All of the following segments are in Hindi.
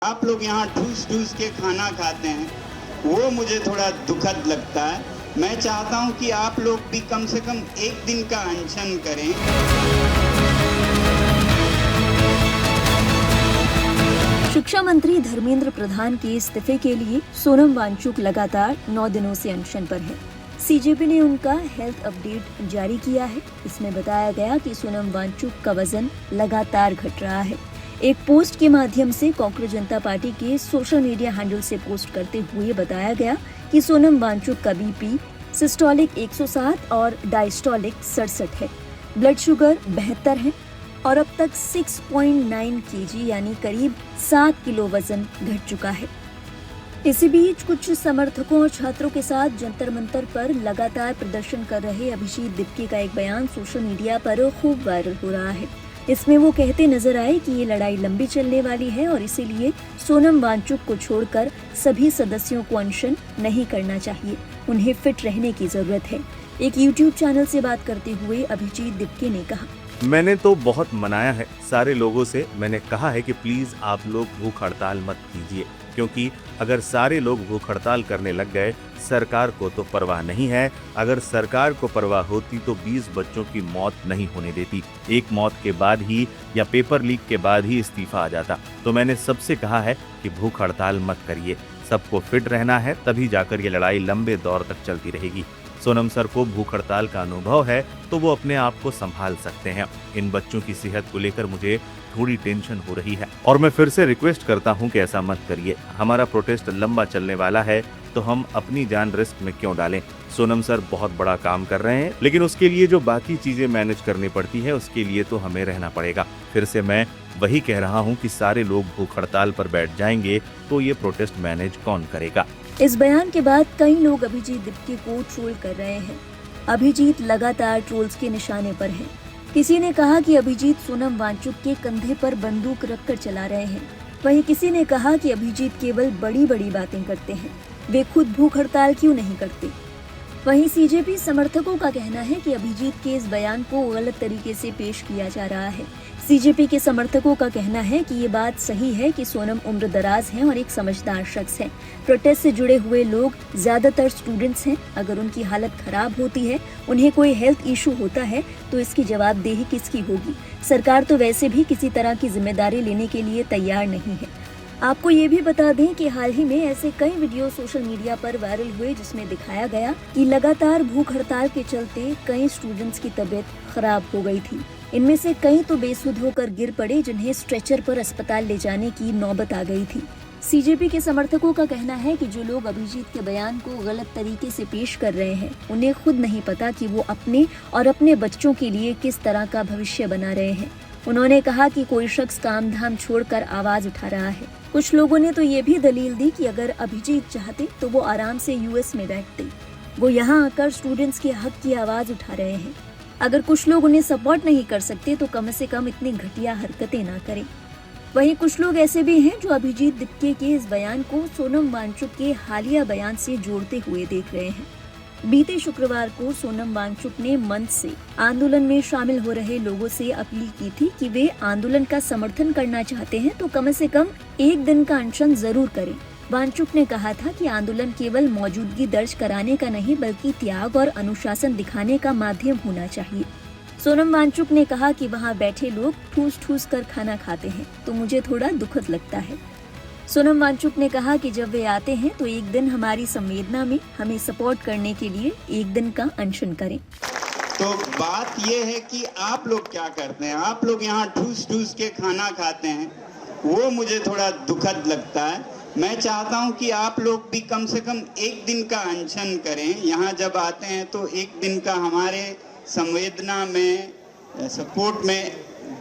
आप लोग यहाँ ठूस ठूस के खाना खाते हैं, वो मुझे थोड़ा दुखद लगता है। मैं चाहता हूँ कि आप लोग भी कम से कम एक दिन का अनशन करें। शिक्षा मंत्री धर्मेंद्र प्रधान के इस्तीफे के लिए सोनम वांगचुक लगातार 9 दिनों से अनशन पर है। सीजेपी ने उनका हेल्थ अपडेट जारी किया है। इसमें बताया गया कि सोनम वांगचुक का वजन लगातार घट रहा है। एक पोस्ट के माध्यम से कांग्रेस जनता पार्टी के सोशल मीडिया हैंडल से पोस्ट करते हुए बताया गया कि सोनम वांगचुक का बीपी सिस्टोलिक 107 और डायस्टोलिक 67 है। ब्लड शुगर 72 है और अब तक 6.9 kg यानी करीब 7 किलो वजन घट चुका है। इसी बीच कुछ समर्थकों और छात्रों के साथ जंतर मंतर पर लगातार प्रदर्शन कर रहे अभिजीत दिप्के का एक बयान सोशल मीडिया पर खूब वायरल हो रहा है। इसमें वो कहते नजर आए कि ये लड़ाई लंबी चलने वाली है और इसीलिए सोनम वांगचुक को छोड़कर सभी सदस्यों को अनशन नहीं करना चाहिए। उन्हें फिट रहने की जरूरत है। एक YouTube चैनल से बात करते हुए अभिजीत दिप्के ने कहा, मैंने तो बहुत मनाया है सारे लोगों से। मैंने कहा है कि प्लीज आप लोग भूख हड़ताल मत कीजिए, क्योंकि अगर सारे लोग भूख हड़ताल करने लग गए, सरकार को तो परवाह नहीं है। अगर सरकार को परवाह होती तो 20 बच्चों की मौत नहीं होने देती। एक मौत के बाद ही या पेपर लीक के बाद ही इस्तीफा आ जाता। तो मैंने सबसे कहा है कि भूख हड़ताल मत करिए, सबको फिट रहना है, तभी जाकर ये लड़ाई लंबे दौर तक चलती रहेगी। सोनम सर को भूख हड़ताल का अनुभव है तो वो अपने आप को संभाल सकते हैं। इन बच्चों की सेहत को लेकर मुझे थोड़ी टेंशन हो रही है और मैं फिर से रिक्वेस्ट करता हूं कि ऐसा मत करिए। हमारा प्रोटेस्ट लंबा चलने वाला है तो हम अपनी जान रिस्क में क्यों डालें। सोनम सर बहुत बड़ा काम कर रहे हैं, लेकिन उसके लिए जो बाकी चीजें मैनेज करनी पड़ती है उसके लिए तो हमें रहना पड़ेगा। फिर से मैं वही कह रहा हूँ कि सारे लोग भूख हड़ताल पर बैठ जाएंगे तो ये प्रोटेस्ट मैनेज कौन करेगा। इस बयान के बाद कई लोग अभिजीत दिप्के को ट्रोल कर रहे हैं। अभिजीत लगातार ट्रोल्स के निशाने पर हैं। किसी ने कहा कि अभिजीत सोनम वांगचुक के कंधे पर बंदूक रखकर चला रहे हैं। वहीं किसी ने कहा कि अभिजीत केवल बड़ी बड़ी बातें करते हैं, वे खुद भूख हड़ताल क्यों नहीं करते। वहीं सीजेपी समर्थकों का कहना है कि अभिजीत के इस बयान को गलत तरीके से पेश किया जा रहा है। सीजेपी के समर्थकों का कहना है कि ये बात सही है कि सोनम उम्र दराज हैं और एक समझदार शख्स हैं। प्रोटेस्ट से जुड़े हुए लोग ज्यादातर स्टूडेंट्स हैं। अगर उनकी हालत खराब होती है, उन्हें कोई हेल्थ इशू होता है, तो इसकी जवाबदेही किसकी होगी। सरकार तो वैसे भी किसी तरह की जिम्मेदारी लेने के लिए तैयार नहीं है। आपको ये भी बता दें कि हाल ही में ऐसे कई वीडियो सोशल मीडिया पर वायरल हुए जिसमें दिखाया गया कि लगातार भूख हड़ताल के चलते कई स्टूडेंट्स की तबीयत खराब हो गई थी। इनमें से कई तो बेसुध होकर गिर पड़े, जिन्हें स्ट्रेचर पर अस्पताल ले जाने की नौबत आ गई थी। सीजेपी के समर्थकों का कहना है कि जो लोग अभिजीत के बयान को गलत तरीके से पेश कर रहे हैं, उन्हें खुद नहीं पता कि वो अपने और अपने बच्चों के लिए किस तरह का भविष्य बना रहे हैं। उन्होंने कहा कि कोई शख्स काम धाम छोड़कर आवाज उठा रहा है। कुछ लोगों ने तो ये भी दलील दी कि अगर अभिजीत चाहते तो वो आराम से यूएस में बैठते। वो यहाँ आकर स्टूडेंट्स के हक की आवाज उठा रहे हैं। अगर कुछ लोग उन्हें सपोर्ट नहीं कर सकते तो कम से कम इतनी घटिया हरकतें ना करें। वहीं कुछ लोग ऐसे भी हैं जो अभिजीत दिप्के के इस बयान को सोनम वांगचुक के हालिया बयान से जोड़ते हुए देख रहे हैं। बीते शुक्रवार को सोनम वांगचुक ने मंच से आंदोलन में शामिल हो रहे लोगों से अपील की थी कि वे आंदोलन का समर्थन करना चाहते हैं तो कम से कम एक दिन का अनशन जरूर करें। वांगचुक ने कहा था कि आंदोलन केवल मौजूदगी दर्ज कराने का नहीं बल्कि त्याग और अनुशासन दिखाने का माध्यम होना चाहिए। सोनम वांगचुक ने कहा कि वहां बैठे लोग ठूस ठूस कर खाना खाते हैं तो मुझे थोड़ा दुखद लगता है। सोनम वांगचुक ने कहा कि जब वे आते हैं तो एक दिन हमारी संवेदना में हमें सपोर्ट करने के लिए एक दिन का अनशन करें। तो बात ये है कि आप लोग क्या करते हैं। आप लोग यहाँ ठूस ठूस के खाना खाते हैं, वो मुझे थोड़ा दुखद लगता है। मैं चाहता हूँ कि आप लोग भी कम से कम एक दिन का अनशन करें। यहाँ जब आते हैं तो एक दिन का हमारे संवेदना में सपोर्ट में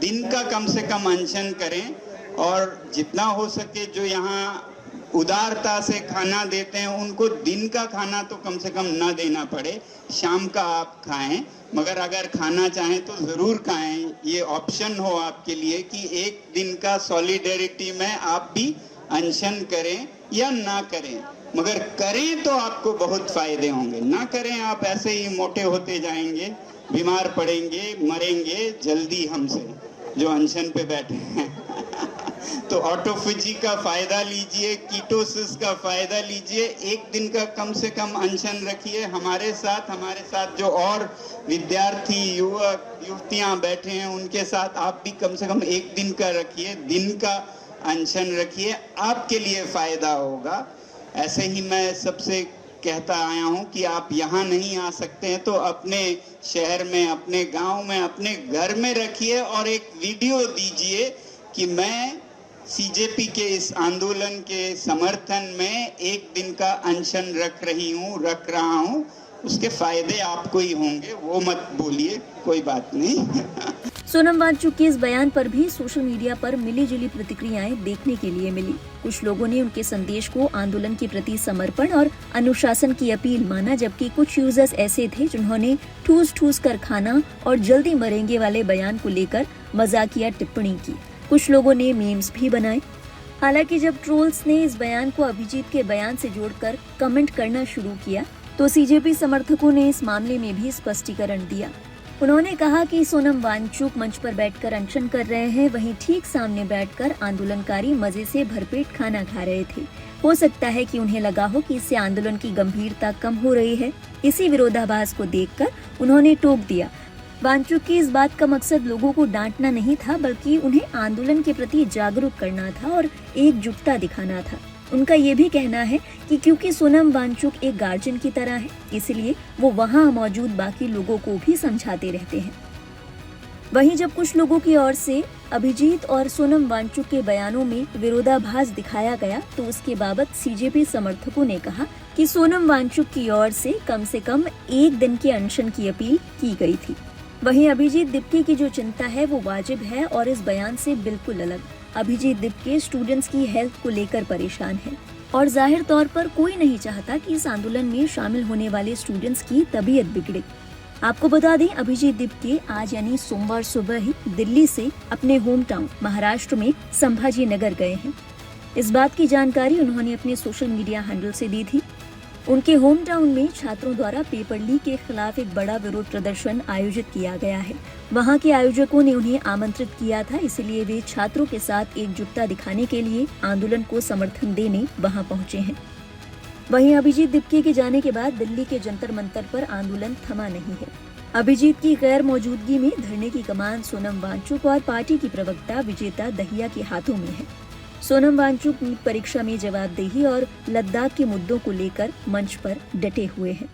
दिन का कम से कम अनशन करें और जितना हो सके जो यहाँ उदारता से खाना देते हैं उनको दिन का खाना तो कम से कम न देना पड़े। शाम का आप खाएं, मगर अगर खाना चाहें तो ज़रूर खाएं। ये ऑप्शन हो आपके लिए कि एक दिन का सॉलिडेरिटी में आप भी अनशन करें या ना करें, मगर करें तो आपको बहुत फायदे होंगे। ना करें आप ऐसे ही मोटे होते जाएंगे, बीमार पड़ेंगे, मरेंगे जल्दी हमसे जो अनशन पे बैठे हैं। तो ऑटोफेजी का फायदा लीजिए, कीटोसिस का फायदा लीजिए, एक दिन का कम से कम अनशन रखिए। हमारे साथ जो और विद्यार्थी युवक युवतियां बैठे हैं उनके साथ आप भी कम से कम एक दिन का रखिए, दिन का अनशन रखिए, आपके लिए फायदा होगा। ऐसे ही मैं सबसे कहता आया हूं कि आप यहाँ नहीं आ सकते हैं तो अपने शहर में, अपने गांव में, अपने घर में रखिए और एक वीडियो दीजिए कि मैं सीजेपी के इस आंदोलन के समर्थन में एक दिन का अनशन रख रहा हूं। उसके फायदे आपको ही होंगे, वो मत बोलिए, कोई बात नहीं। सोनम वांगचुक के इस बयान पर भी सोशल मीडिया पर मिली-जुली प्रतिक्रियाएं देखने के लिए मिली। कुछ लोगों ने उनके संदेश को आंदोलन के प्रति समर्पण और अनुशासन की अपील माना, जबकि कुछ यूजर्स ऐसे थे जिन्होंने ठूस कर खाना और जल्दी मरेंगे वाले बयान को लेकर मजाकिया टिप्पणी की। कुछ लोगों ने मीम्स भी बनाए। हालांकि जब ट्रोल्स ने इस बयान को अभिजीत के बयान से जोड़कर कमेंट करना शुरू किया तो सीजेपी समर्थकों ने इस मामले में भी स्पष्टीकरण दिया। उन्होंने कहा कि सोनम वांगचुक मंच पर बैठकर अनशन कर रहे हैं, वहीं ठीक सामने बैठकर आंदोलनकारी मजे से भरपेट खाना खा रहे थे। हो सकता है कि उन्हें लगा हो कि इससे आंदोलन की गंभीरता कम हो रही है। इसी विरोधाभास को देखकर उन्होंने टोक दिया। वांगचुक की इस बात का मकसद लोगों को डांटना नहीं था, बल्कि उन्हें आंदोलन के प्रति जागरूक करना था और एकजुटता दिखाना था। उनका ये भी कहना है कि क्योंकि सोनम वांगचुक एक गार्जियन की तरह है, इसलिए वो वहाँ मौजूद बाकी लोगों को भी समझाते रहते हैं। वहीं जब कुछ लोगों की ओर से अभिजीत और सोनम वांगचुक के बयानों में विरोधाभास दिखाया गया तो उसके बाबत सीजेपी समर्थकों ने कहा कि सोनम वांगचुक की ओर से कम एक दिन के अनशन की अपील की गई थी। वहीं अभिजीत दिप्के की जो चिंता है वो वाजिब है और इस बयान से बिल्कुल अलग। अभिजीत दिप्के स्टूडेंट्स की हेल्थ को लेकर परेशान है और जाहिर तौर पर कोई नहीं चाहता कि इस आंदोलन में शामिल होने वाले स्टूडेंट्स की तबीयत बिगड़े। आपको बता दें, अभिजीत दिप्के आज यानी सोमवार सुबह ही दिल्ली से अपने होम टाउन महाराष्ट्र में संभाजी नगर गए हैं। इस बात की जानकारी उन्होंने अपने सोशल मीडिया हैंडल से दी थी। उनके होम टाउन में छात्रों द्वारा पेपर लीक के खिलाफ एक बड़ा विरोध प्रदर्शन आयोजित किया गया है। वहां के आयोजकों ने उन्हें आमंत्रित किया था, इसलिए वे छात्रों के साथ एकजुटता दिखाने के लिए आंदोलन को समर्थन देने वहां पहुंचे हैं। वहीं अभिजीत दिप्के के जाने के बाद दिल्ली के जंतर मंतर पर आंदोलन थमा नहीं है। अभिजीत की गैर मौजूदगी में धरने की कमान सोनम वांगचुक और पार्टी की प्रवक्ता विजेता दहिया के हाथों में है। सोनम वांगचुक नीट परीक्षा में जवाबदेही और लद्दाख के मुद्दों को लेकर मंच पर डटे हुए हैं।